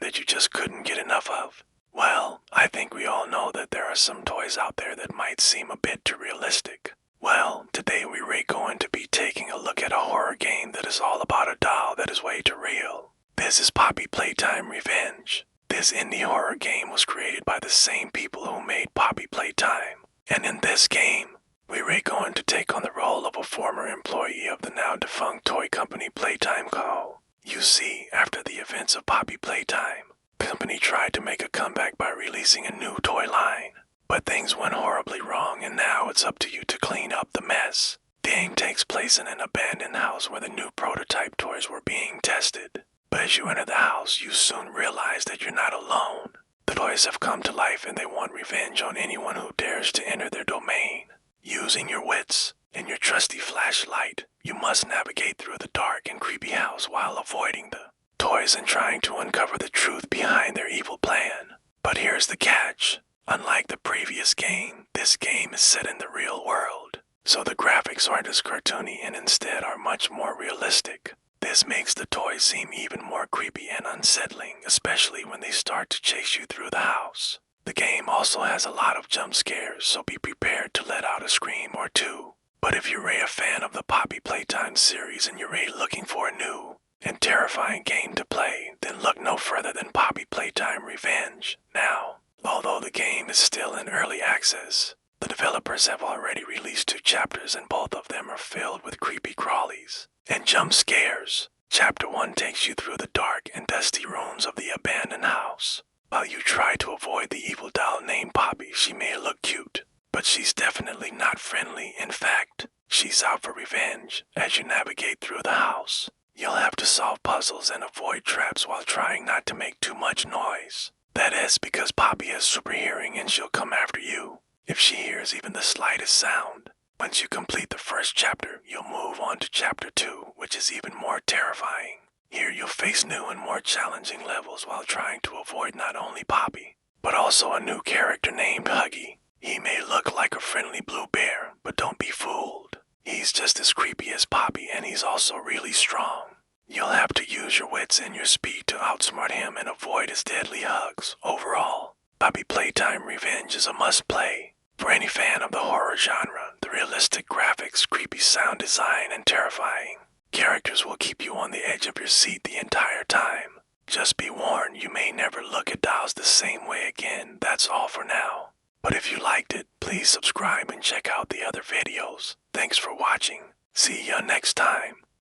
that you just couldn't get enough of? Well, I think we all know that there are some toys out there that might seem a bit too realistic. Well, today we're going to be taking a look at a horror game that is all about a doll that is way too real. This is Poppy Playtime Revenge. This indie horror game was created by the same people who made Poppy Playtime. And in this game, we're going to take on the role of a former employee of the now defunct toy company Playtime Co. You see, after the events of Poppy Playtime, the company tried to make a comeback by releasing a new toy line. But things went horribly wrong, and now it's up to you to clean up the mess. The game takes place in an abandoned house where the new prototype toys were being tested. But as you enter the house, you soon realize that you're not alone. The toys have come to life and they want revenge on anyone who dares to enter their domain. Using your wits and your trusty flashlight, you must navigate through the dark and creepy house while avoiding the toys and trying to uncover the truth behind their evil plan. But here's the catch. Unlike the previous game, this game is set in the real world, so the graphics aren't as cartoony and instead are much more realistic. This makes the toys seem even more creepy and unsettling, especially when they start to chase you through the house. The game also has a lot of jump scares, so be prepared to let out a scream or two. But if you're a fan of the Poppy Playtime series and you're looking for a new and terrifying game to play, then look no further than Poppy Playtime Revenge. Now, although the game is still in early access, the developers have already released 2 chapters and both of them are filled with creepy crawlies and jump scares. Chapter 1 takes you through the dark and dusty rooms of the abandoned house. While you try to avoid the evil doll named Poppy, she may look cute, but she's definitely not friendly. In fact, she's out for revenge. As you navigate through the house, you'll have to solve puzzles and avoid traps while trying not to make too much noise. That is because Poppy has super hearing and she'll come after you if she hears even the slightest sound. Once you complete the first chapter, you'll move on to chapter 2, which is even more terrifying. Here you'll face new and more challenging levels while trying to avoid not only Poppy, but also a new character named Huggy. He may look like a friendly blue bear, but don't be fooled. He's just as creepy as Poppy and he's also really strong. You'll have to use your wits and your speed to outsmart him and avoid his deadly hugs. Overall, Poppy Playtime Revenge is a must-play for any fan of the horror genre. The realistic graphics, creepy sound design, and terrifying characters will keep you on the edge of your seat the entire time. Just be warned, you may never look at dolls the same way again. That's all for now. But if you liked it, please subscribe and check out the other videos. Thanks for watching. See ya next time.